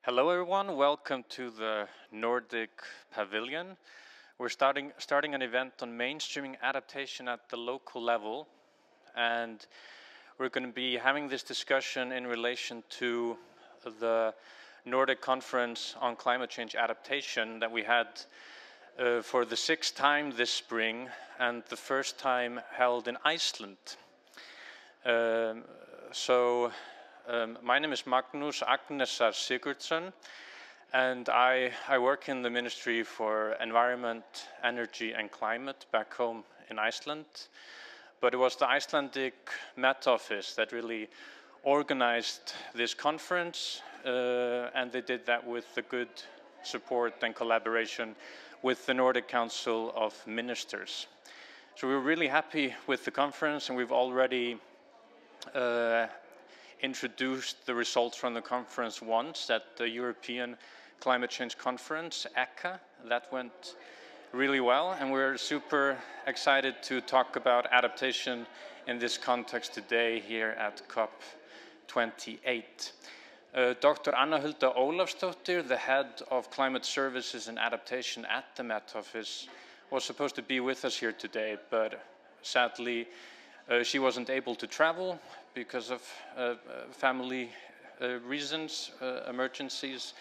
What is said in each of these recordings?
Hello everyone, welcome to the Nordic Pavilion. We're starting an event on mainstreaming adaptation at the local level, and we're going to be having this discussion in relation to the Nordic Conference on Climate Change Adaptation that we had for the 6th time this spring, and the first time held in Iceland. My name is Magnús Agnesar Sigurðsson, and I work in the Ministry for Environment, Energy and Climate back home in Iceland. But it was the Icelandic Met Office that really organized this conference, and they did that with the good support and collaboration with the Nordic Council of Ministers. So we're really happy with the conference, and we've already introduced the results from the conference once at the European Climate Change Conference, ECA. That went really well, and we're super excited to talk about adaptation in this context today here at COP28. Dr. Anna Hulda Ólafsdóttir, the head of Climate Services and Adaptation at the Met Office, was supposed to be with us here today, but sadly she wasn't able to travel because of family reasons, emergencies.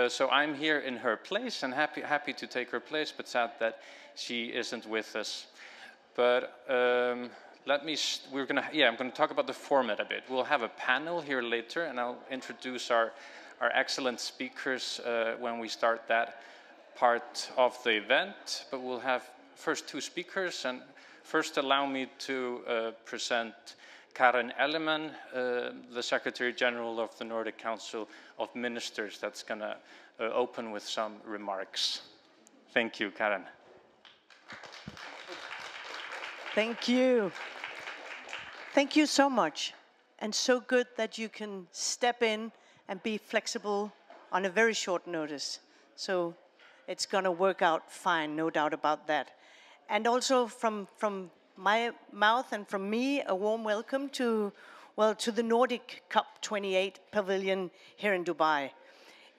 So I'm here in her place and happy to take her place, but sad that she isn't with us. But I'm going to talk about the format a bit. We'll have a panel here later, and I'll introduce our excellent speakers when we start that part of the event. But we'll have first 2 speakers, and first allow me to present Karen Ellemann, the Secretary General of the Nordic Council of Ministers, that's going to open with some remarks. Thank you, Karen. Thank you. Thank you so much. And so good that you can step in and be flexible on a very short notice. So it's going to work out fine, no doubt about that. And also from my mouth and from me, a warm welcome to the Nordic COP28 Pavilion here in Dubai.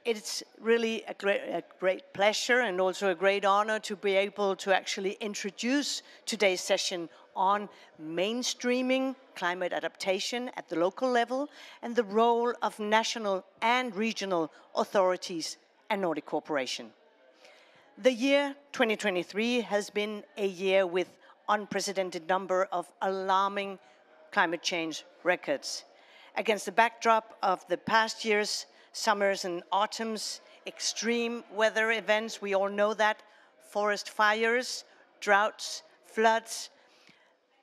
It's really a great pleasure and also a great honor to be able to actually introduce today's session on mainstreaming climate adaptation at the local level and the role of national and regional authorities and Nordic cooperation. The year 2023 has been a year with unprecedented number of alarming climate change records. Against the backdrop of the past year's summers and autumns, extreme weather events, we all know that, forest fires, droughts, floods.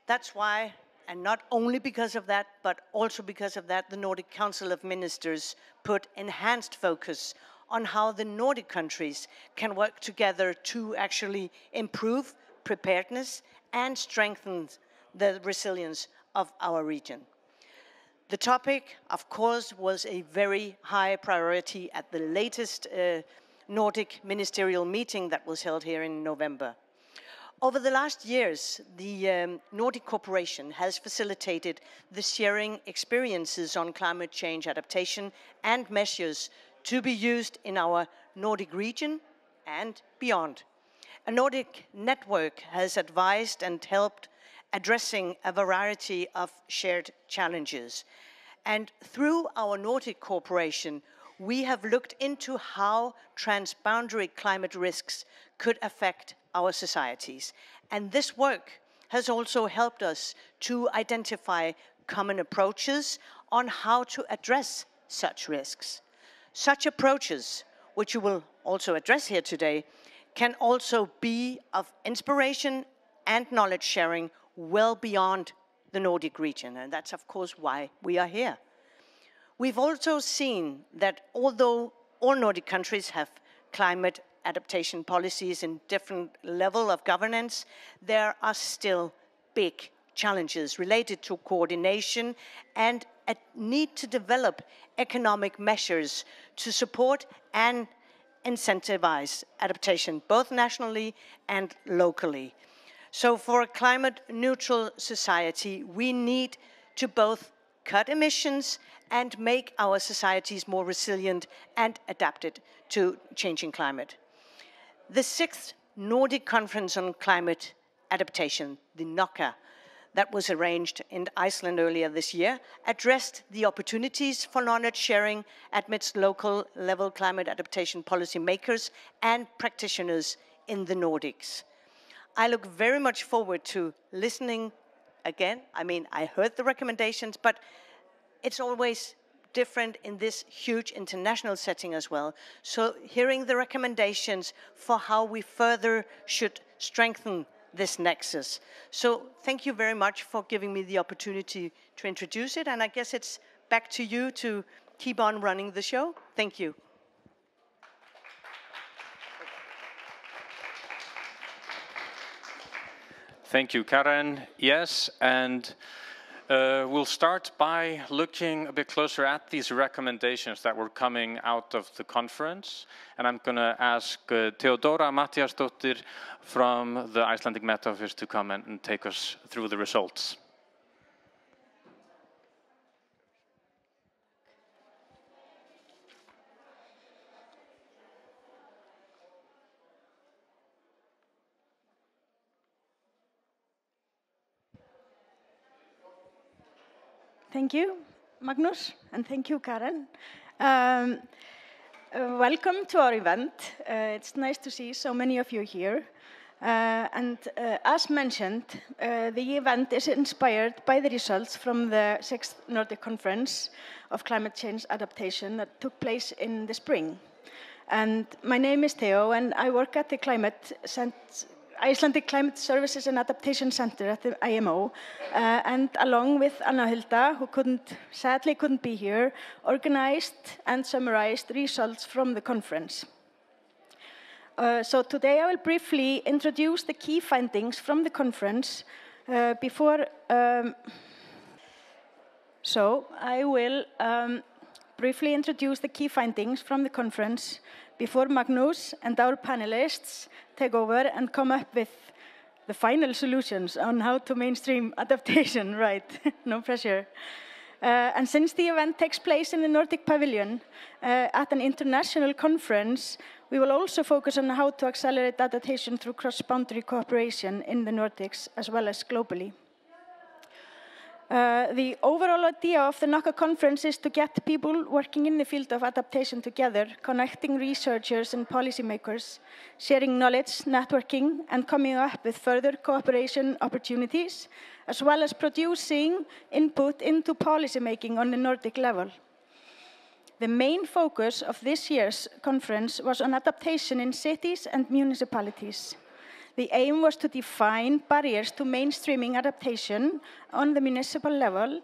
That's why, and not only because of that, but also because of that, the Nordic Council of Ministers put enhanced focus on how the Nordic countries can work together to actually improve preparedness and strengthen the resilience of our region. The topic, of course, was a very high priority at the latest Nordic ministerial meeting that was held here in November. Over the last years, the Nordic cooperation has facilitated the sharing experiences on climate change adaptation and measures to be used in our Nordic region and beyond. A Nordic network has advised and helped addressing a variety of shared challenges. And through our Nordic cooperation, we have looked into how transboundary climate risks could affect our societies. And this work has also helped us to identify common approaches on how to address such risks. Such approaches, which you will also address here today, can also be of inspiration and knowledge sharing well beyond the Nordic region, and that's of course why we are here. We've also seen that although all Nordic countries have climate adaptation policies in different level of governance, there are still big challenges related to coordination and a need to develop economic measures to support and incentivize adaptation, both nationally and locally. So for a climate neutral society, we need to both cut emissions, and make our societies more resilient and adapted to changing climate. The 6th Nordic Conference on Climate Adaptation, the NOCA, that was arranged in Iceland earlier this year, addressed the opportunities for knowledge sharing amidst local level climate adaptation policy makers and practitioners in the Nordics. I look very much forward to listening again. I mean, I heard the recommendations, but it's always different in this huge international setting as well. So hearing the recommendations for how we further should strengthen this nexus. So thank you very much for giving me the opportunity to introduce it, and I guess it's back to you to keep on running the show. Thank you. Thank you, Karen. Yes, and we'll start by looking a bit closer at these recommendations that were coming out of the conference. And I'm going to ask Theódóra Matthíasdóttir from the Icelandic Met Office to come and take us through the results. Thank you, Magnús, and thank you, Karen. Welcome to our event. It's nice to see so many of you here. As mentioned, the event is inspired by the results from the 6th Nordic Conference of Climate Change Adaptation that took place in the spring. And my name is Theo, and I work at the Icelandic Climate Services and Adaptation Center at the IMO, and along with Anna Hulda, who sadly couldn't be here, organized and summarized results from the conference. So today I will briefly introduce the key findings from the conference before Magnús and our panelists take over and come up with the final solutions on how to mainstream adaptation, right? No pressure. And since the event takes place in the Nordic Pavilion at an international conference, we will also focus on how to accelerate adaptation through cross-boundary cooperation in the Nordics as well as globally. The overall idea of the NOCA conference is to get people working in the field of adaptation together, connecting researchers and policymakers, sharing knowledge, networking, and coming up with further cooperation opportunities, as well as producing input into policymaking on the Nordic level. The main focus of this year's conference was on adaptation in cities and municipalities. The aim was to define barriers to mainstreaming adaptation on the municipal level,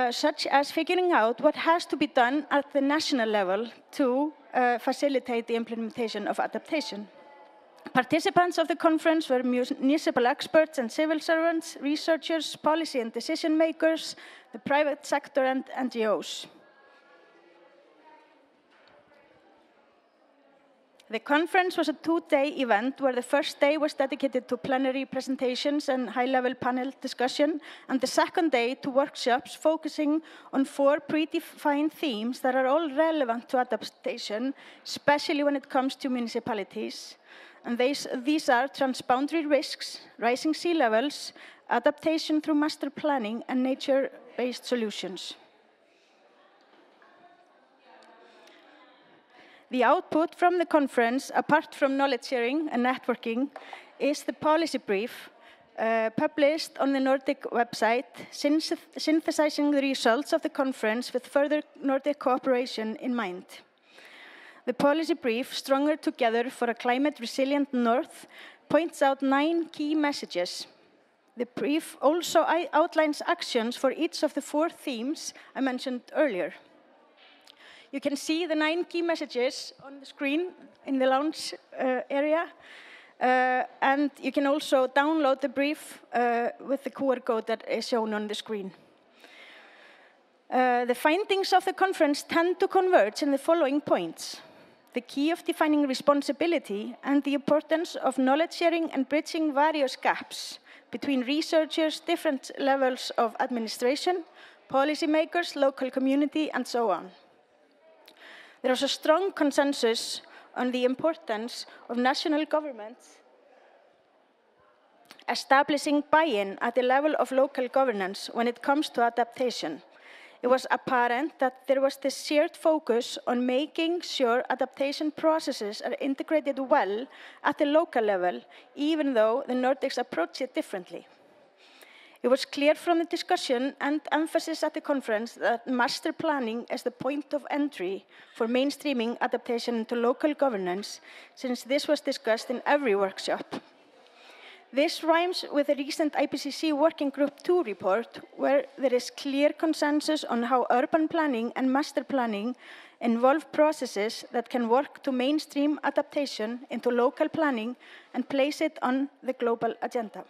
such as figuring out what has to be done at the national level to facilitate the implementation of adaptation. Participants of the conference were municipal experts and civil servants, researchers, policy and decision makers, the private sector and NGOs. The conference was a two-day event where the first day was dedicated to plenary presentations and high-level panel discussion, and the second day to workshops focusing on 4 predefined themes that are all relevant to adaptation, especially when it comes to municipalities. And these are transboundary risks, rising sea levels, adaptation through master planning, and nature-based solutions. The output from the conference, apart from knowledge sharing and networking, is the policy brief published on the Nordic website, synthesizing the results of the conference with further Nordic cooperation in mind. The policy brief, Stronger Together for a Climate Resilient North, points out 9 key messages. The brief also outlines actions for each of the 4 themes I mentioned earlier. You can see the 9 key messages on the screen in the lounge area, and you can also download the brief with the QR code that is shown on the screen. The findings of the conference tend to converge in the following points: the key of defining responsibility and the importance of knowledge sharing and bridging various gaps between researchers, different levels of administration, policymakers, local community, and so on. There was a strong consensus on the importance of national governments establishing buy-in at the level of local governance when it comes to adaptation. It was apparent that there was this shared focus on making sure adaptation processes are integrated well at the local level, even though the Nordics approach it differently. It was clear from the discussion and emphasis at the conference that master planning is the point of entry for mainstreaming adaptation into local governance, since this was discussed in every workshop. This rhymes with the recent IPCC Working Group 2 report, where there is clear consensus on how urban planning and master planning involve processes that can work to mainstream adaptation into local planning and place it on the global agenda.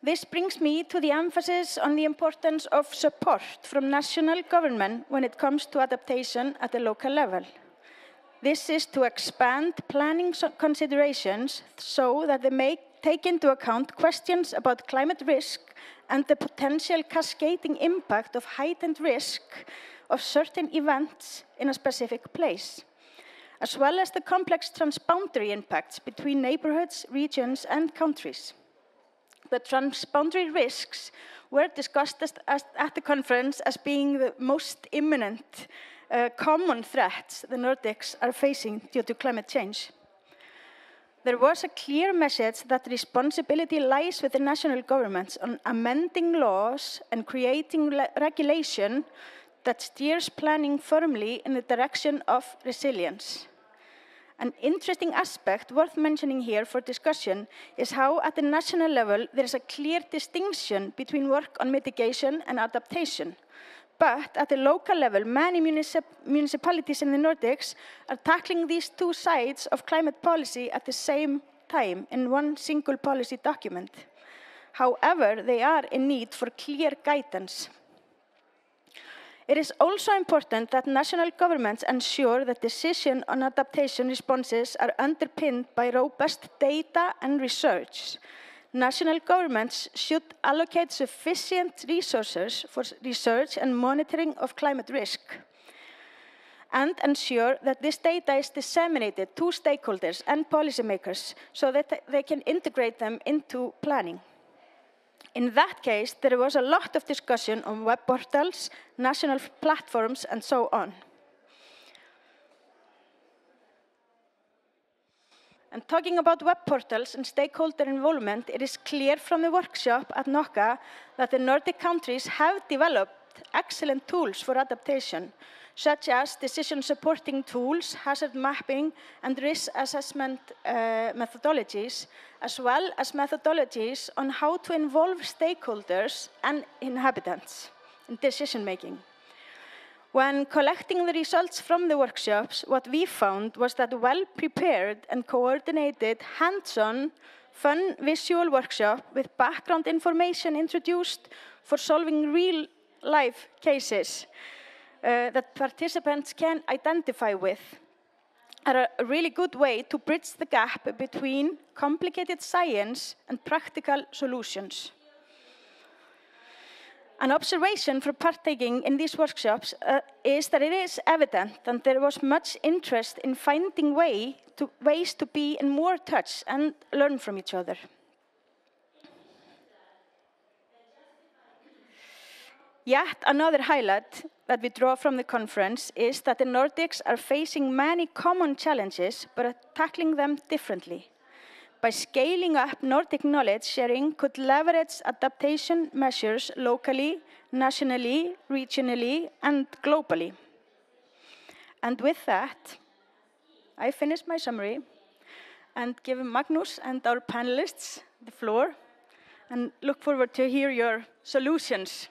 This brings me to the emphasis on the importance of support from national government when it comes to adaptation at the local level. This is to expand planning considerations so that they may take into account questions about climate risk and the potential cascading impact of heightened risk of certain events in a specific place, as well as the complex transboundary impacts between neighborhoods, regions, and countries. The transboundary risks were discussed at the conference as being the most imminent common threats the Nordics are facing due to climate change. There was a clear message that responsibility lies with the national governments on amending laws and creating regulation that steers planning firmly in the direction of resilience. An interesting aspect worth mentioning here for discussion is how at the national level there is a clear distinction between work on mitigation and adaptation. But at the local level, many municipalities in the Nordics are tackling these two sides of climate policy at the same time in one single policy document. However, they are in need for clear guidance. It is also important that national governments ensure that decisions on adaptation responses are underpinned by robust data and research. National governments should allocate sufficient resources for research and monitoring of climate risk, and ensure that this data is disseminated to stakeholders and policymakers so that they can integrate them into planning. In that case, there was a lot of discussion on web portals, national platforms, and so on. And talking about web portals and stakeholder involvement, it is clear from the workshop at Nokka that the Nordic countries have developed excellent tools for adaptation, such as decision-supporting tools, hazard mapping, and risk assessment methodologies, as well as methodologies on how to involve stakeholders and inhabitants in decision-making. When collecting the results from the workshops, what we found was that well-prepared and coordinated, hands-on, fun visual workshop with background information introduced for solving real-life cases that participants can identify with are a really good way to bridge the gap between complicated science and practical solutions. An observation for partaking in these workshops is that it is evident that there was much interest in finding ways to be in more touch and learn from each other. Yet another highlight that we draw from the conference is that the Nordics are facing many common challenges, but are tackling them differently. By scaling up, Nordic knowledge sharing could leverage adaptation measures locally, nationally, regionally, and globally. And with that, I finish my summary and give Magnús and our panelists the floor, and look forward to hear your solutions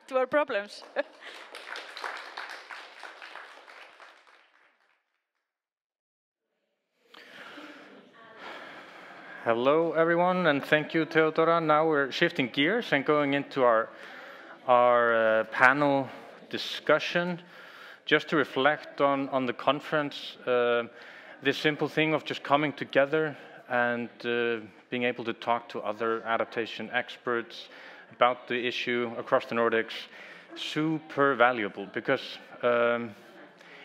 to our problems. Hello, everyone, and thank you, Theódóra. Now we're shifting gears and going into our panel discussion. Just to reflect on the conference, this simple thing of just coming together and being able to talk to other adaptation experts, about the issue across the Nordics super valuable, because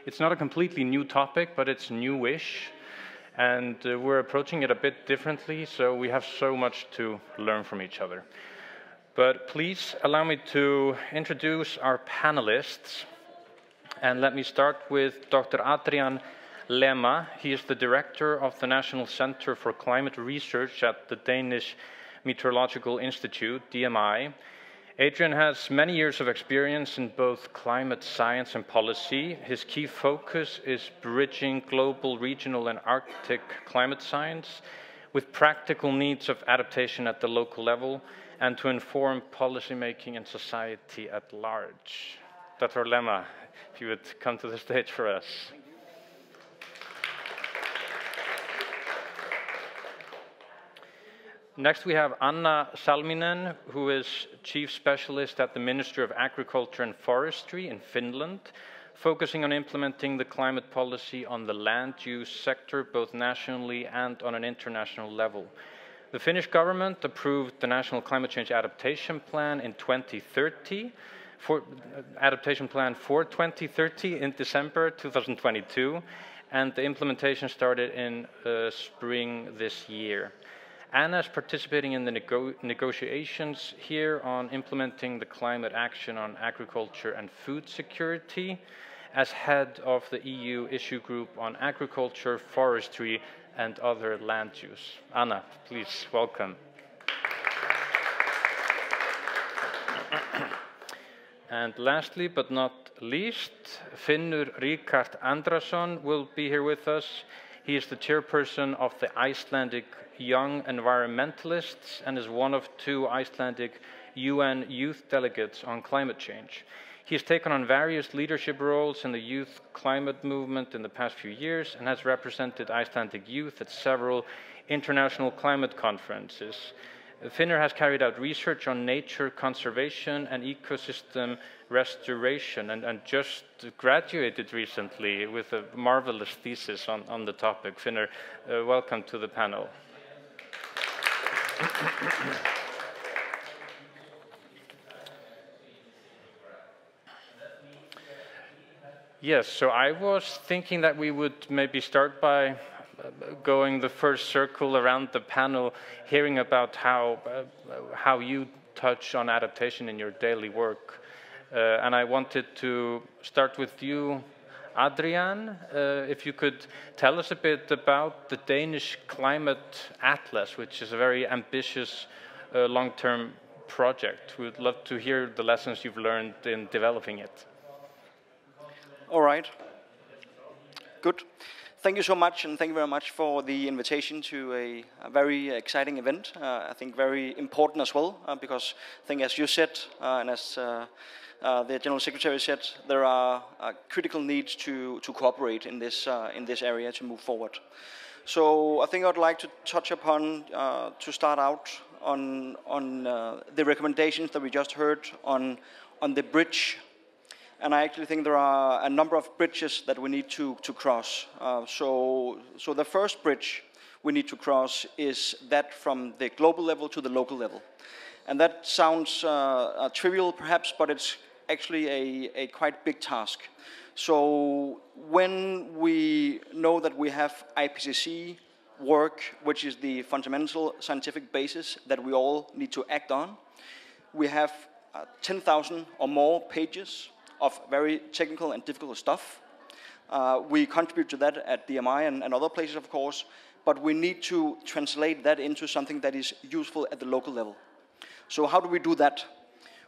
it's not a completely new topic, but it's newish, and we're approaching it a bit differently, so we have so much to learn from each other. But please allow me to introduce our panelists, and let me start with Dr. Adrian Lema. He is the director of the National Center for Climate Research at the Danish Meteorological Institute, DMI. Adrian has many years of experience in both climate science and policy. His key focus is bridging global, regional, and Arctic climate science with practical needs of adaptation at the local level and to inform policymaking and society at large. Dr. Lema, if you would come to the stage for us. Next, we have Anna Salminen, who is Chief Specialist at the Ministry of Agriculture and Forestry in Finland, focusing on implementing the climate policy on the land use sector, both nationally and on an international level. The Finnish government approved the National Climate Change Adaptation Plan in 2030, Adaptation Plan for 2030 in December 2022, and the implementation started in spring this year. Anna is participating in the negotiations here on implementing the climate action on agriculture and food security as head of the EU issue group on agriculture, forestry, and other land use. Anna, please, welcome. And lastly, but not least, Finnur Ricart Andrason will be here with us. He is the chairperson of the Icelandic Young Environmentalists and is one of 2 Icelandic UN youth delegates on climate change. He has taken on various leadership roles in the youth climate movement in the past few years and has represented Icelandic youth at several international climate conferences. Finnur has carried out research on nature conservation and ecosystem restoration and just graduated recently with a marvelous thesis on the topic. Finnur, welcome to the panel. Yes, so I was thinking that we would maybe start by going the first circle around the panel, hearing about how you touch on adaptation in your daily work. And I wanted to start with you, Adrian. If you could tell us a bit about the Danish Climate Atlas, which is a very ambitious long-term project. We would love to hear the lessons you've learned in developing it. All right. Good. Thank you so much, and thank you very much for the invitation to a very exciting event. I think very important as well, because I think, as you said, and as the General Secretary said, there are critical needs to cooperate in this area to move forward. So I think I'd like to touch upon, to start out, on the recommendations that we just heard on the bridge. And I actually think there are a number of bridges that we need to cross. So the first bridge we need to cross is that from the global level to the local level. And that sounds trivial perhaps, but it's actually a quite big task. So when we know that we have IPCC work, which is the fundamental scientific basis that we all need to act on, we have 10,000 or more pages of very technical and difficult stuff. We contribute to that at DMI and other places, of course, but we need to translate that into something that is useful at the local level. So how do we do that?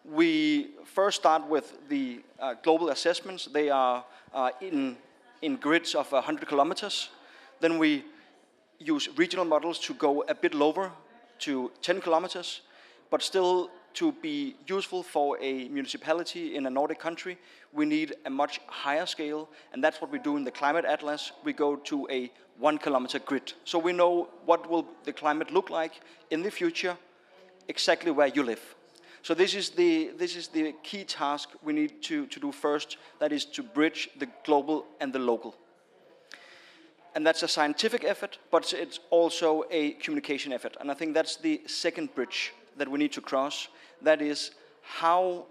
We first start with the global assessments. They are in grids of 100 kilometers. Then we use regional models to go a bit lower to 10 kilometers, but still to be useful for a municipality in a Nordic country, we need a much higher scale, and that's what we do in the Climate Atlas. We go to a 1 kilometer grid. So we know what will the climate look like in the future, exactly where you live. So this is the key task we need to do first, that is to bridge the global and the local. And that's a scientific effort, but it's also a communication effort. And I think that's the second bridge that we need to cross. That is, how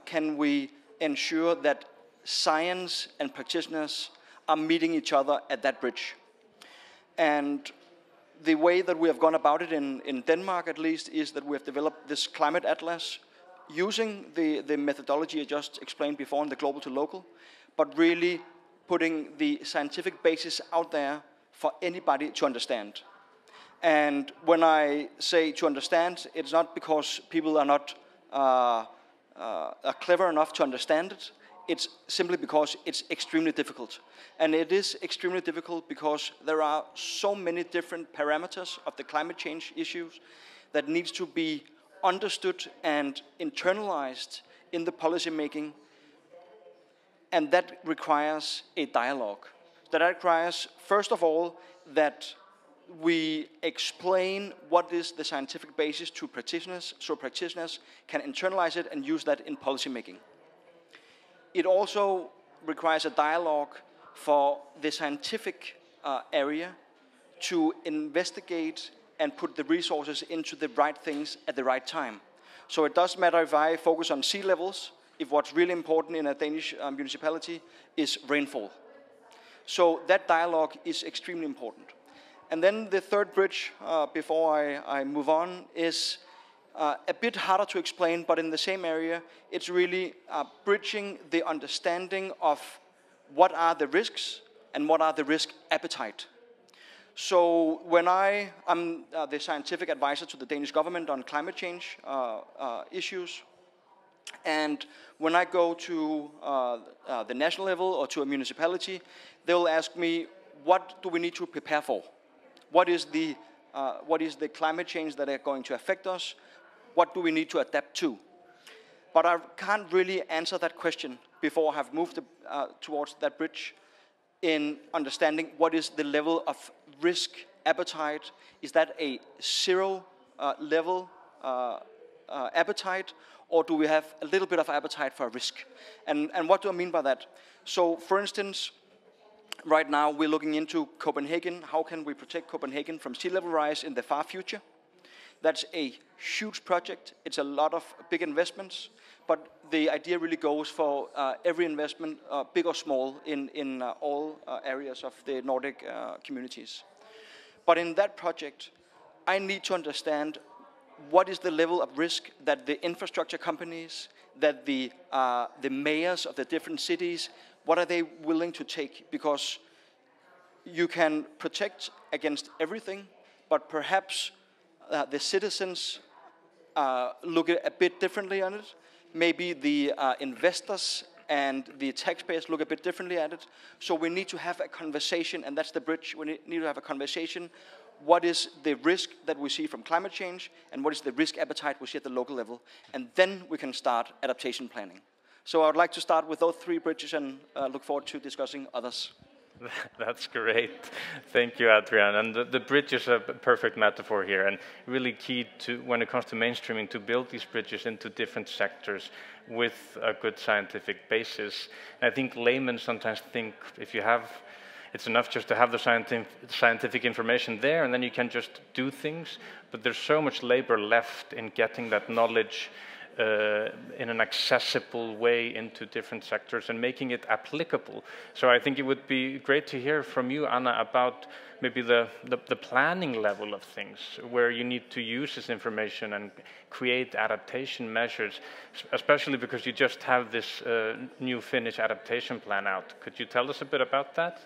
can we ensure that science and practitioners are meeting each other at that bridge? And the way that we have gone about it in Denmark, at least, is that we have developed this climate atlas using the methodology I just explained before in the global to local, but really putting the scientific basis out there for anybody to understand. And when I say to understand, it's not because people are not are clever enough to understand it. It's simply because it's extremely difficult. And it is extremely difficult because there are so many different parameters of the climate change issues that needs to be understood and internalized in the policy making. And that requires a dialogue. That requires, first of all, that we explain what is the scientific basis to practitioners, so practitioners can internalize it and use that in policy making. It also requires a dialogue for the scientific area to investigate and put the resources into the right things at the right time. So it doesn't matter if I focus on sea levels, if what's really important in a Danish municipality is rainfall. So that dialogue is extremely important. And then the third bridge, before I move on, is a bit harder to explain, but in the same area, it's really bridging the understanding of what are the risks and what are the risk appetite. So when I'm the scientific advisor to the Danish government on climate change issues, and when I go to the national level or to a municipality, they'll ask me, what do we need to prepare for? What is the climate change that are going to affect us? What do we need to adapt to? But I can't really answer that question before I have moved towards that bridge in understanding what is the level of risk appetite. Is that a zero level appetite, or do we have a little bit of appetite for risk? And what do I mean by that? So, for instance, right now we're looking into Copenhagen. How can we protect Copenhagen from sea level rise in the far future? That's a huge project. It's a lot of big investments, but the idea really goes for every investment, big or small, in all areas of the Nordic communities. But in that project, I need to understand what is the level of risk that the infrastructure companies, that the mayors of the different cities, what are they willing to take? Because you can protect against everything, but perhaps the citizens look a bit differently on it. Maybe the investors and the taxpayers look a bit differently at it. So we need to have a conversation, and that's the bridge. We need to have a conversation. What is the risk that we see from climate change, and what is the risk appetite we see at the local level? And then we can start adaptation planning. So I would like to start with those three bridges and look forward to discussing others. That's great. Thank you, Adrian. And the bridge is a perfect metaphor here, and really key to, when it comes to mainstreaming, to build these bridges into different sectors with a good scientific basis. And I think laymen sometimes think it's enough just to have the scientific information there, and then you can just do things. But there's so much labor left in getting that knowledge in an accessible way into different sectors and making it applicable. So I think it would be great to hear from you, Anna, about maybe the planning level of things, where you need to use this information and create adaptation measures, especially because you just have this new Finnish adaptation plan out. Could you tell us a bit about that?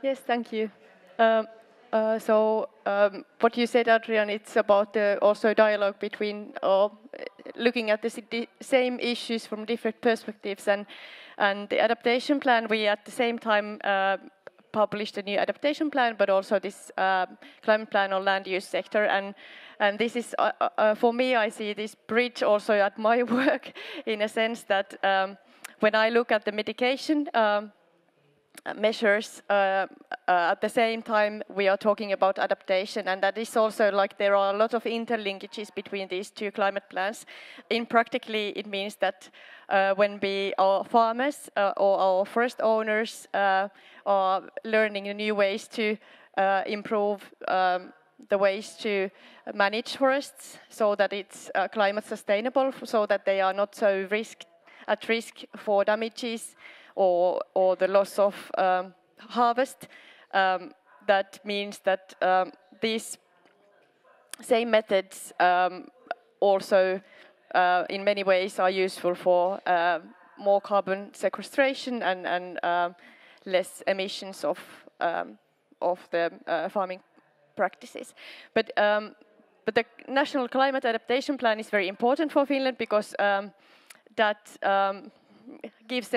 Yes, thank you. What you said, Adrian, it's about also dialogue between looking at the same issues from different perspectives, and the adaptation plan. We at the same time published a new adaptation plan, but also this climate plan on land use sector, and this is for me, I see this bridge also at my work in a sense that when I look at the mitigation measures, at the same time we are talking about adaptation, and that is also like there are a lot of interlinkages between these two climate plans. In practically, it means that when our farmers or our forest owners are learning new ways to improve the ways to manage forests so that it's climate sustainable, so that they are not so at risk for damages or the loss of harvest. That means that these same methods also in many ways are useful for more carbon sequestration and less emissions of the farming practices. But the National Climate Adaptation Plan is very important for Finland because that gives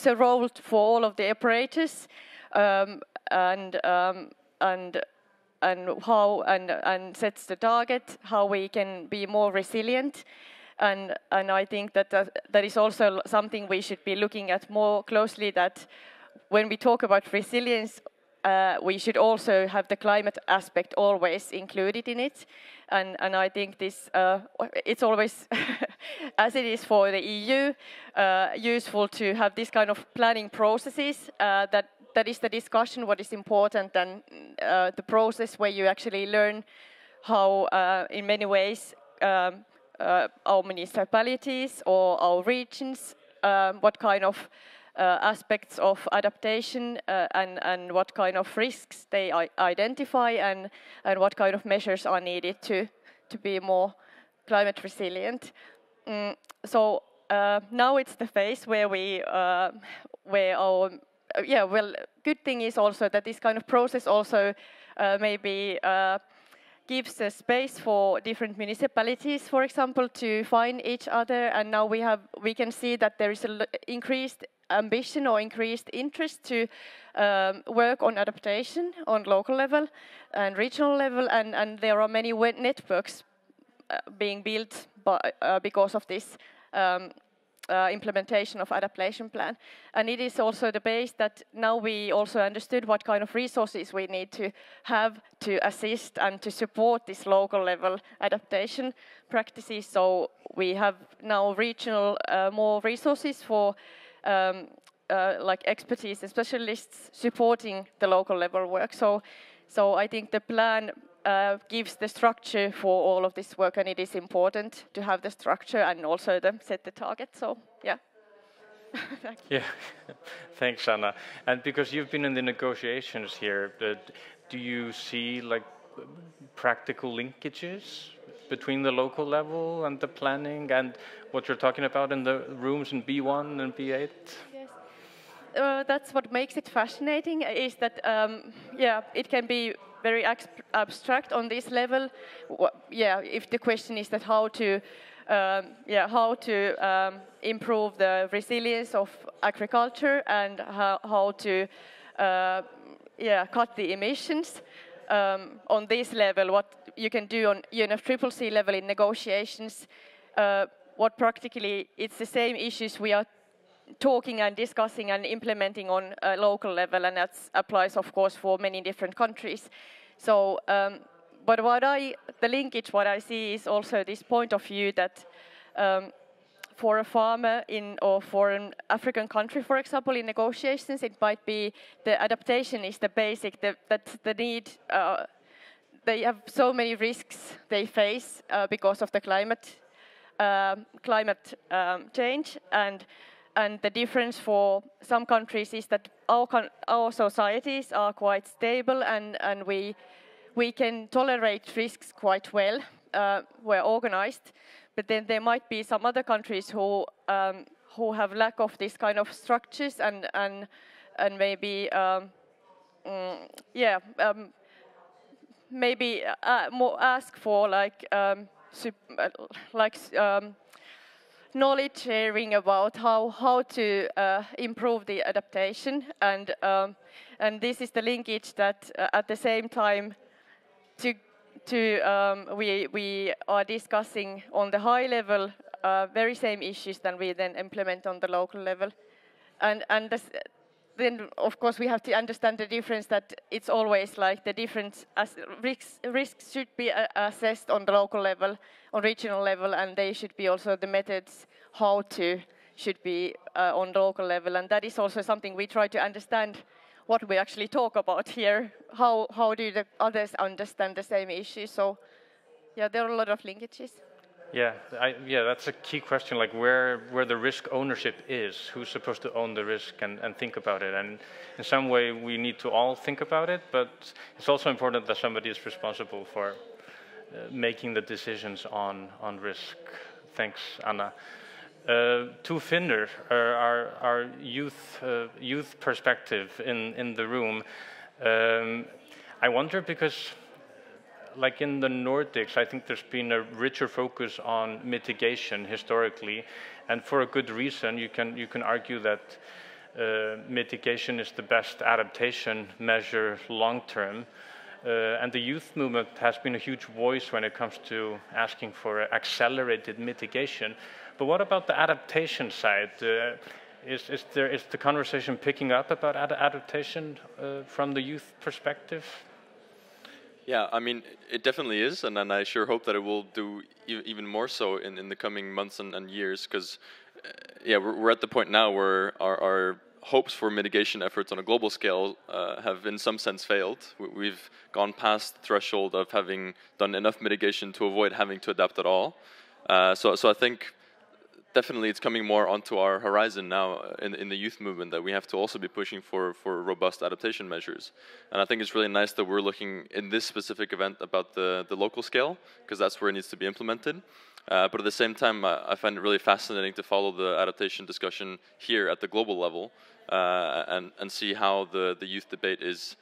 a role for all of the operators and sets the target how we can be more resilient. And I think that that is also something we should be looking at more closely, that when we talk about resilience, we should also have the climate aspect always included in it. And I think this, it's always, as it is for the EU, useful to have this kind of planning processes, that is the discussion, what is important, and the process where you actually learn how, in many ways, our municipalities or our regions, what kind of aspects of adaptation and what kind of risks they identify and what kind of measures are needed to be more climate resilient. So now it's the phase where good thing is also that this kind of process also maybe gives a space for different municipalities, for example, to find each other. And now we can see that there is an increased ambition or increased interest to work on adaptation on local level and regional level, and there are many networks being built because of this implementation of adaptation plan. And it is also the base that now we also understood what kind of resources we need to have to assist and to support this local level adaptation practices. So we have now regional more resources for like expertise and specialists supporting the local level work. So I think the plan gives the structure for all of this work, and it is important to have the structure and also set the target. So, yeah. Yeah, thanks, Anna. And because you've been in the negotiations here, do you see like practical linkages between the local level and the planning and what you're talking about in the rooms in B1 and B8? Yes. That's what makes it fascinating, is that it can be very abstract on this level. If the question is that how to improve the resilience of agriculture and how to cut the emissions on this level, what you can do on UNFCCC level in negotiations, what practically it's the same issues we are talking and discussing and implementing on a local level, and that applies, of course, for many different countries. So, but the linkage, what I see is also this point of view that for a farmer or for an African country, for example, in negotiations, it might be the adaptation is the basic, that's the need. They have so many risks they face because of the climate change, and the difference for some countries is that our societies are quite stable and we can tolerate risks quite well. We're organized, but then there might be some other countries who have lack of this kind of structures and maybe maybe more ask for knowledge sharing about how to improve the adaptation, and this is the linkage that at the same time we are discussing on the high level very same issues that we then implement on the local level, and then of course we have to understand the difference, that it's always like the difference as risks should be assessed on the local level, on regional level, and they should be also the methods how to should be on the local level, and that is also something we try to understand what we actually talk about here. How do the others understand the same issue? So, yeah, there are a lot of linkages. Yeah, that's a key question, like where the risk ownership is, who's supposed to own the risk and think about it. And in some way, we need to all think about it, but it's also important that somebody is responsible for making the decisions on risk. Thanks, Anna. To Finnur, our youth perspective in the room, I wonder because, like in the Nordics, I think there's been a richer focus on mitigation historically, and for a good reason. You can argue that mitigation is the best adaptation measure long term, and the youth movement has been a huge voice when it comes to asking for accelerated mitigation. But what about the adaptation side? Is the conversation picking up about adaptation from the youth perspective? Yeah, I mean, it definitely is, and I sure hope that it will do even more so in the coming months and years, because yeah, we're at the point now where our hopes for mitigation efforts on a global scale have in some sense failed. We've gone past the threshold of having done enough mitigation to avoid having to adapt at all. So I think definitely it's coming more onto our horizon now in the youth movement that we have to also be pushing for robust adaptation measures. And I think it's really nice that we're looking in this specific event about the local scale, because that's where it needs to be implemented. But at the same time, I find it really fascinating to follow the adaptation discussion here at the global level and see how the youth debate is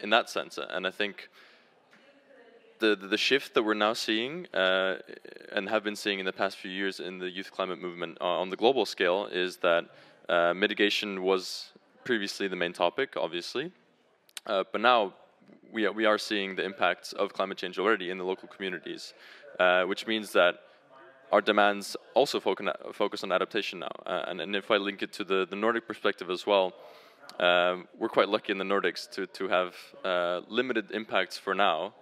in that sense. And I think the shift that we're now seeing and have been seeing in the past few years in the youth climate movement on the global scale is that mitigation was previously the main topic, obviously, but now we are seeing the impacts of climate change already in the local communities, which means that our demands also focus on adaptation now. And if I link it to the Nordic perspective as well, we're quite lucky in the Nordics to have limited impacts for now,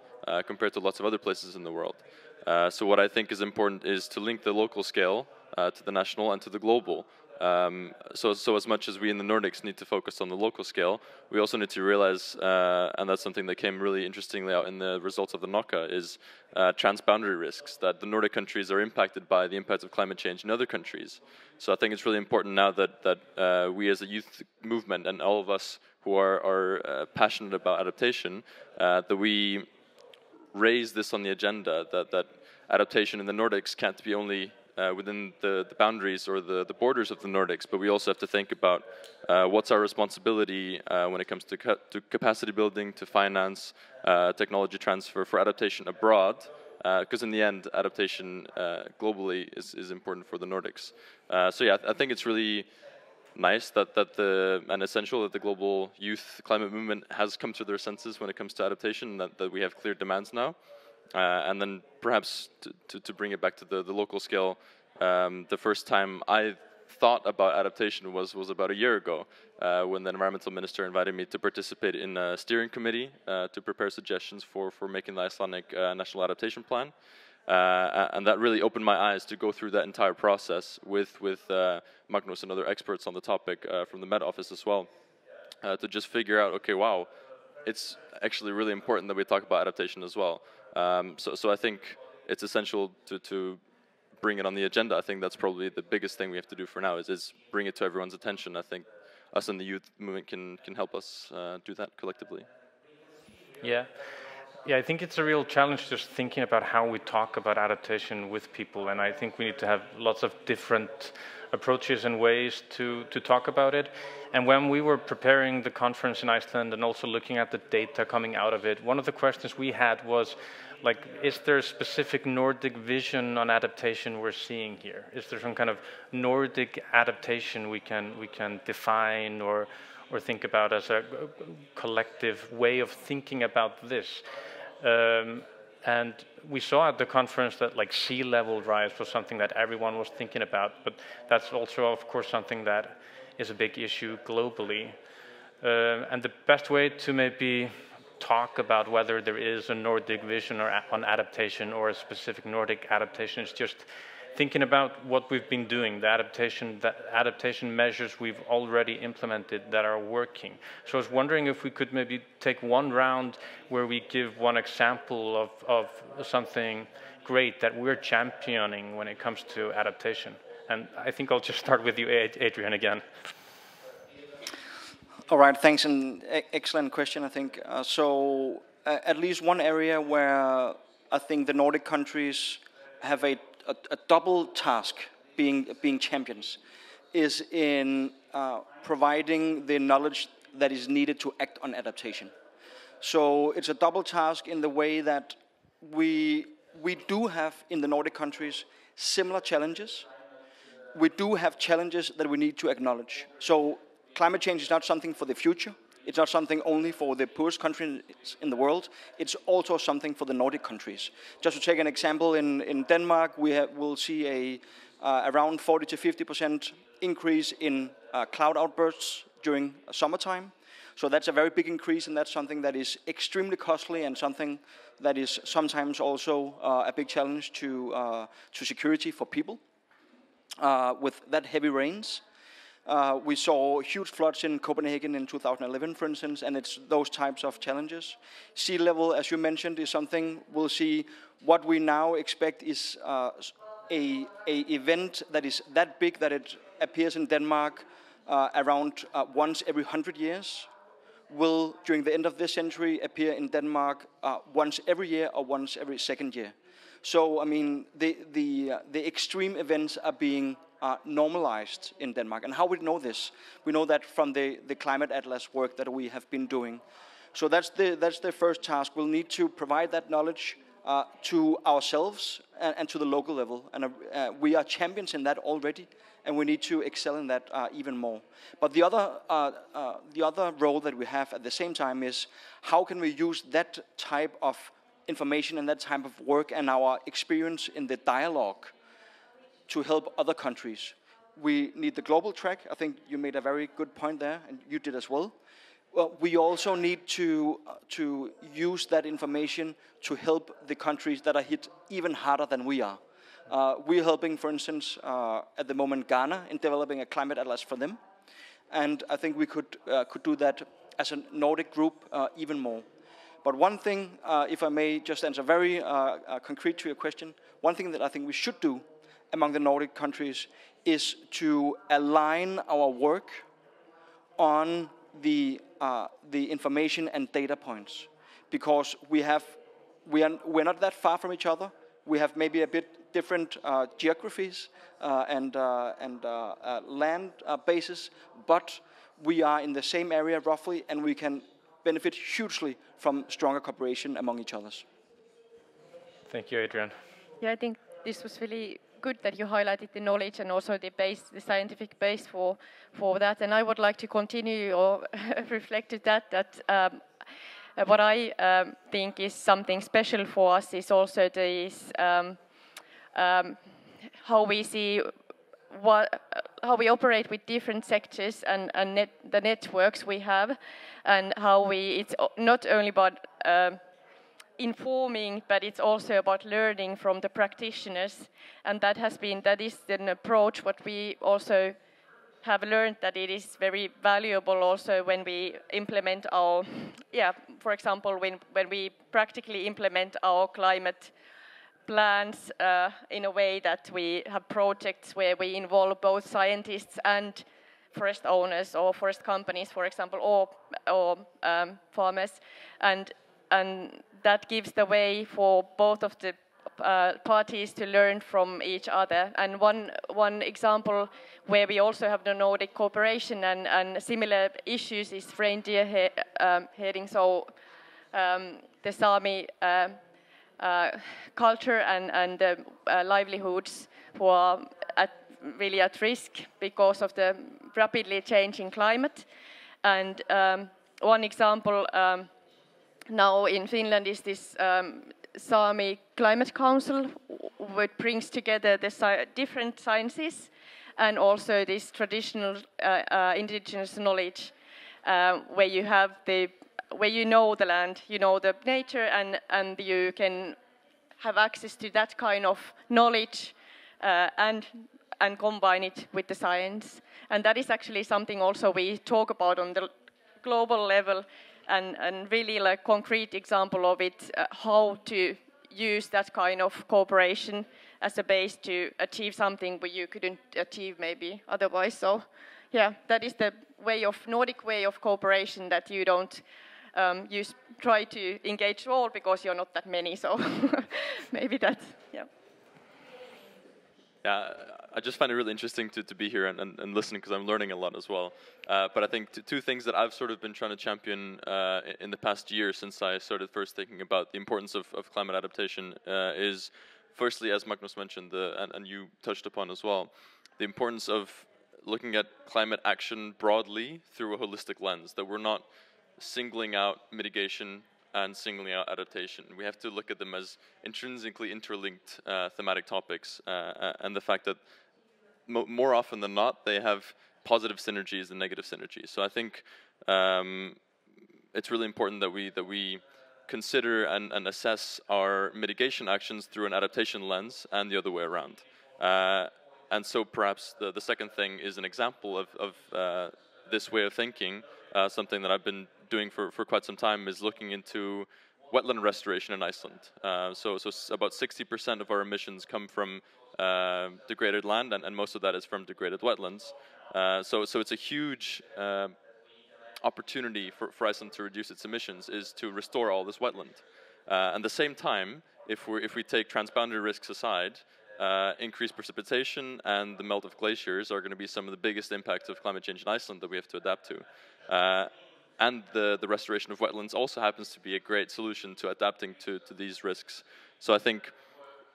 compared to lots of other places in the world. So what I think is important is to link the local scale to the national and to the global. So as much as we in the Nordics need to focus on the local scale, we also need to realize, and that's something that came really interestingly out in the results of the NOCA, is transboundary risks, that the Nordic countries are impacted by the impacts of climate change in other countries. So I think it's really important now that we as a youth movement and all of us who are passionate about adaptation, that we raise this on the agenda, that adaptation in the Nordics can't be only within the boundaries or the borders of the Nordics, but we also have to think about what's our responsibility when it comes to capacity building, to finance, technology transfer for adaptation abroad, because in the end, adaptation globally is important for the Nordics. So yeah, I think it's really nice and essential that the global youth climate movement has come to their senses when it comes to adaptation, that we have clear demands now. And then perhaps to bring it back to the local scale, the first time I thought about adaptation was about a year ago, when the environmental minister invited me to participate in a steering committee to prepare suggestions for making the Icelandic national adaptation plan. And that really opened my eyes to go through that entire process with Magnús and other experts on the topic from the Met Office as well, to just figure out, okay, wow, it's actually really important that we talk about adaptation as well. So I think it's essential to bring it on the agenda. I think that's probably the biggest thing we have to do for now is bring it to everyone's attention. I think us in the youth movement can help us do that collectively. Yeah, I think it's a real challenge just thinking about how we talk about adaptation with people, and I think we need to have lots of different approaches and ways to talk about it. And when we were preparing the conference in Iceland and also looking at the data coming out of it, one of the questions we had was, like, is there a specific Nordic vision on adaptation we're seeing here? Is there some kind of Nordic adaptation we can define or think about as a collective way of thinking about this? And we saw at the conference that like sea level rise was something that everyone was thinking about, but that's also, of course, something that is a big issue globally. And the best way to maybe talk about whether there is a Nordic vision on adaptation or a specific Nordic adaptation is just thinking about what we've been doing, the adaptation measures we've already implemented that are working. So I was wondering if we could maybe take one round where we give one example of something great that we're championing when it comes to adaptation. And I think I'll just start with you, Adrian, again. All right, thanks, and excellent question, I think. At least one area where I think the Nordic countries have a double task being champions is in providing the knowledge that is needed to act on adaptation. So it's a double task in the way that we do have in the Nordic countries similar challenges. We do have challenges that we need to acknowledge. So climate change is not something for the future. It's not something only for the poorest countries in the world. It's also something for the Nordic countries. Just to take an example, in Denmark, we'll see around 40 to 50% increase in cloud outbursts during summertime. So that's a very big increase, and that's something that is extremely costly and something that is sometimes also a big challenge to security for people with that heavy rains. We saw huge floods in Copenhagen in 2011, for instance, and it's those types of challenges. Sea level, as you mentioned, is something we'll see. What we now expect is a event that is that big that it appears in Denmark around once every 100 years, will, during the end of this century, appear in Denmark once every year or once every second year. So, I mean, the extreme events are being normalized in Denmark. And how we know this? We know that from the climate atlas work that we have been doing. So that's the first task. We'll need to provide that knowledge to ourselves and to the local level. And we are champions in that already, and we need to excel in that even more. But the other role that we have at the same time is how can we use that type of information and that type of work and our experience in the dialogue to help other countries. We need the global track. I think you made a very good point there, and you did as well. Well, we also need to use that information to help the countries that are hit even harder than we are. We're helping, for instance, at the moment Ghana in developing a climate atlas for them, and I think we could do that as a Nordic group even more. But one thing, if I may just answer very concrete to your question, one thing that I think we should do among the Nordic countries is to align our work on the information and data points, because we're not that far from each other. We have maybe a bit different geographies and land bases, but we are in the same area roughly, and we can benefit hugely from stronger cooperation among each others. Thank you, Adrian. Yeah, I think this was really good that you highlighted the knowledge and also the scientific base for that. And I would like to continue or reflect to that what I think is something special for us is also this how we see how we operate with different sectors and the networks we have, and how it's not only about informing, but it's also about learning from the practitioners, and that is an approach what we also have learned that it is very valuable also when we implement our, for example, when we practically implement our climate plans in a way that we have projects where we involve both scientists and forest owners or forest companies, for example, or farmers, and that gives the way for both of the parties to learn from each other. And one example where we also have the Nordic cooperation and similar issues is reindeer herding. So the Sami culture and livelihoods who are really at risk because of the rapidly changing climate. And one example now in Finland is this Sami Climate Council, which brings together the different sciences and also this traditional indigenous knowledge, where you know the land, you know the nature, and you can have access to that kind of knowledge and combine it with the science. And that is actually something also we talk about on the global level, and really like concrete example of it, how to use that kind of cooperation as a base to achieve something where you couldn't achieve maybe otherwise. So yeah, that is the Nordic way of cooperation, that you don't try to engage all because you're not that many. So maybe that's, yeah. Yeah, I just find it really interesting to be here and listening, because I'm learning a lot as well. But I think two things that I've sort of been trying to champion in the past year since I started first thinking about the importance of climate adaptation is, firstly, as Magnús mentioned, and you touched upon as well, the importance of looking at climate action broadly through a holistic lens, that we're not singling out mitigation and singling out adaptation. We have to look at them as intrinsically interlinked thematic topics, and the fact that more often than not, they have positive synergies and negative synergies. So I think it's really important that we consider and assess our mitigation actions through an adaptation lens, and the other way around. And so perhaps the second thing is an example of this way of thinking. Something that I've been doing for quite some time is looking into wetland restoration in Iceland. So about 60% of our emissions come from degraded land, and most of that is from degraded wetlands. So it's a huge opportunity for Iceland to reduce its emissions, is to restore all this wetland. At the same time, if we take transboundary risks aside, increased precipitation and the melt of glaciers are going to be some of the biggest impacts of climate change in Iceland that we have to adapt to. And the restoration of wetlands also happens to be a great solution to adapting to these risks. So I think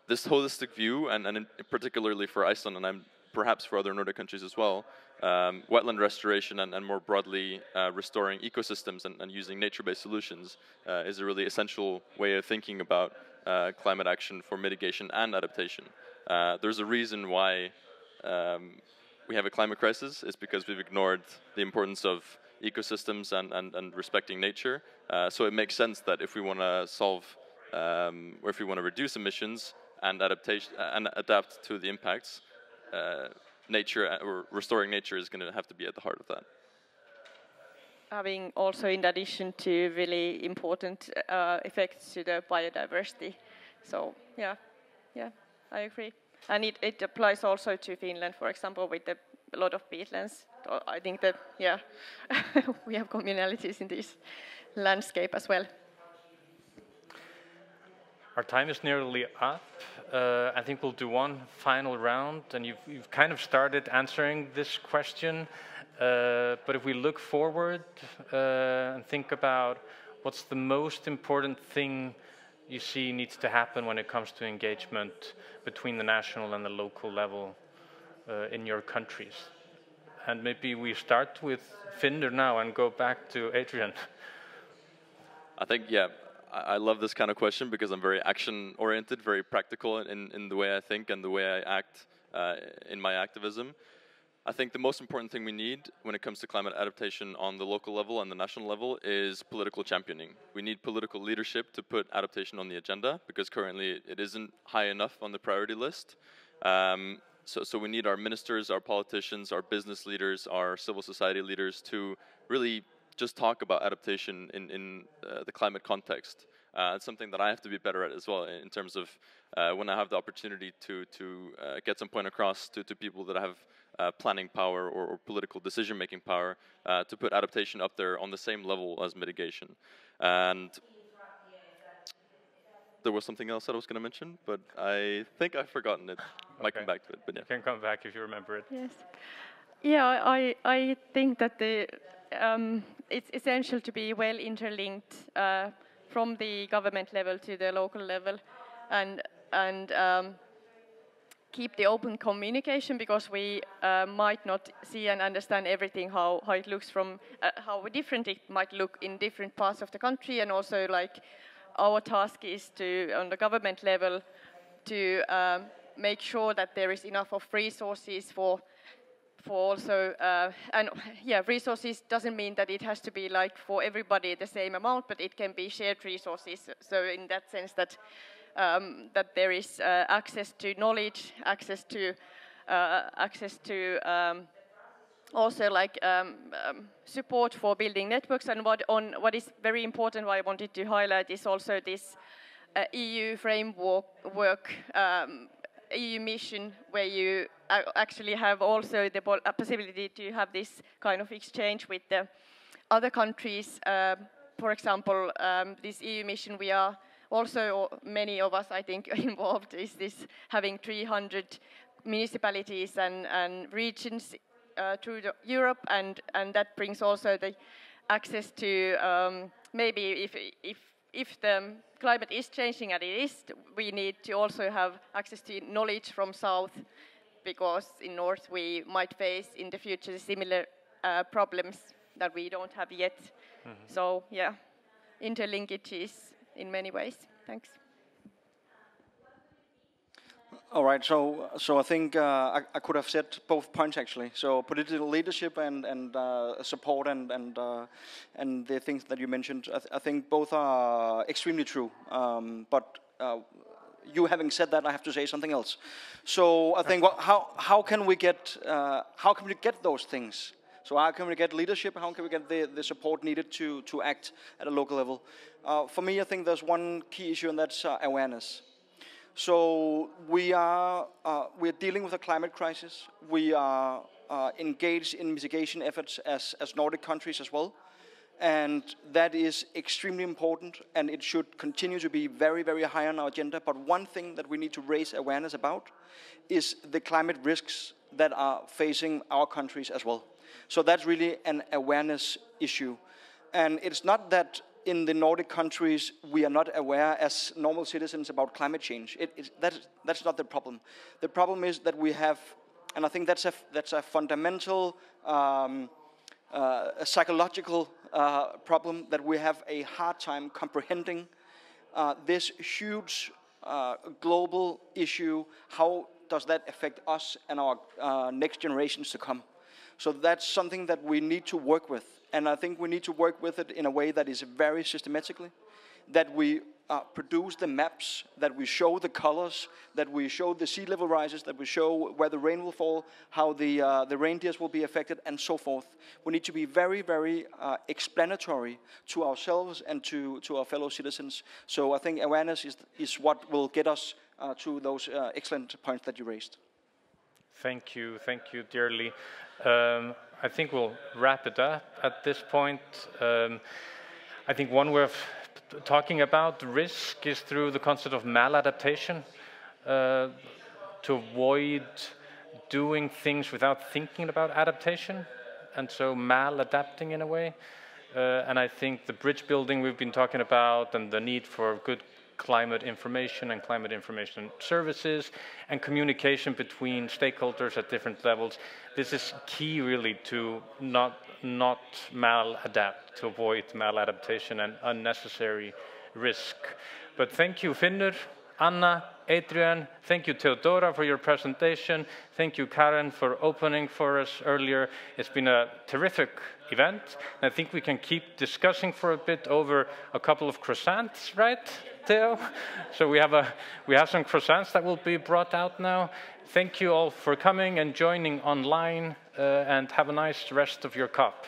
this holistic view, and particularly for Iceland, and perhaps for other Nordic countries as well, wetland restoration and more broadly restoring ecosystems and using nature-based solutions is a really essential way of thinking about climate action for mitigation and adaptation. There's a reason why we have a climate crisis. It's because we've ignored the importance of ecosystems and respecting nature. So it makes sense that if we want to solve, or if we want to reduce emissions and adaptation and adapt to the impacts, nature or restoring nature is going to have to be at the heart of that. Having also, in addition to really important effects to the biodiversity. So yeah, I agree. And it applies also to Finland, for example, with a lot of peatlands. I think that, yeah, we have communalities in this landscape as well. Our time is nearly up. I think we'll do one final round, and you've kind of started answering this question. But if we look forward and think about what's the most important thing you see needs to happen when it comes to engagement between the national and the local level in your countries. And maybe we start with Finnur now and go back to Adrian. I think, yeah, I love this kind of question because I'm very action-oriented, very practical in the way I think and the way I act in my activism. I think the most important thing we need when it comes to climate adaptation on the local level and the national level is political championing. We need political leadership to put adaptation on the agenda, because currently it isn't high enough on the priority list. So we need our ministers, our politicians, our business leaders, our civil society leaders to really just talk about adaptation in the climate context. It's something that I have to be better at as well, in terms of when I have the opportunity to get some point across to people that have planning power or political decision-making power, to put adaptation up there on the same level as mitigation. And there was something else that I was going to mention, but I think I've forgotten it. Okay. Might come back to it, but yeah. You can come back if you remember it. Yes. Yeah, I think that it's essential to be well interlinked from the government level to the local level, and keep the open communication, because we might not see and understand everything, how it looks from, how different it might look in different parts of the country. And also, like, our task is to, on the government level, to make sure that there is enough of resources for also, and yeah, resources doesn't mean that it has to be like for everybody the same amount, but it can be shared resources. So in that sense that that there is access to knowledge, access to also like support for building networks. And what is very important, what I wanted to highlight, is also this EU framework, EU mission, where you actually have also the possibility to have this kind of exchange with the other countries. For example, this EU mission, we are also, many of us, I think, involved, is this having 300 municipalities and regions through Europe, and that brings also the access to maybe if the climate is changing, and it is, we need to also have access to knowledge from south, because in north we might face in the future similar problems that we don't have yet. Mm-hmm. So yeah, interlinkages in many ways. Thanks. All right, so I think I could have said both points actually. So political leadership and support and the things that you mentioned, I think both are extremely true. But you having said that, I have to say something else. So I think how can we get those things? So how can we get leadership? How can we get the support needed to act at a local level? For me, I think there's one key issue, and that's awareness. So we are dealing with a climate crisis. We are engaged in mitigation efforts as Nordic countries as well, and that is extremely important, and it should continue to be very, very high on our agenda. But one thing that we need to raise awareness about is the climate risks that are facing our countries as well. So that's really an awareness issue, and it's not that in the Nordic countries we are not aware as normal citizens about climate change. That's not the problem. The problem is that we have, and I think that's a fundamental a psychological problem, that we have a hard time comprehending this huge global issue. How does that affect us and our next generations to come? So that's something that we need to work with. And I think we need to work with it in a way that is very systematically, that we produce the maps, that we show the colors, that we show the sea level rises, that we show where the rain will fall, how the reindeers will be affected, and so forth. We need to be very, very explanatory to ourselves and to our fellow citizens. So I think awareness is what will get us to those excellent points that you raised. Thank you dearly. I think we'll wrap it up at this point. I think one way of talking about risk is through the concept of maladaptation, to avoid doing things without thinking about adaptation, and so maladapting in a way. And I think the bridge building we've been talking about, and the need for good climate information and climate information services and communication between stakeholders at different levels. This is key really to not maladapt, to avoid maladaptation and unnecessary risk. But thank you, Finnur, Anna, Adrian. Thank you, Theódóra, for your presentation. Thank you, Karen, for opening for us earlier. It's been a terrific event. And I think we can keep discussing for a bit over a couple of croissants, right, Theo? So we have some croissants that will be brought out now. Thank you all for coming and joining online, and have a nice rest of your cup.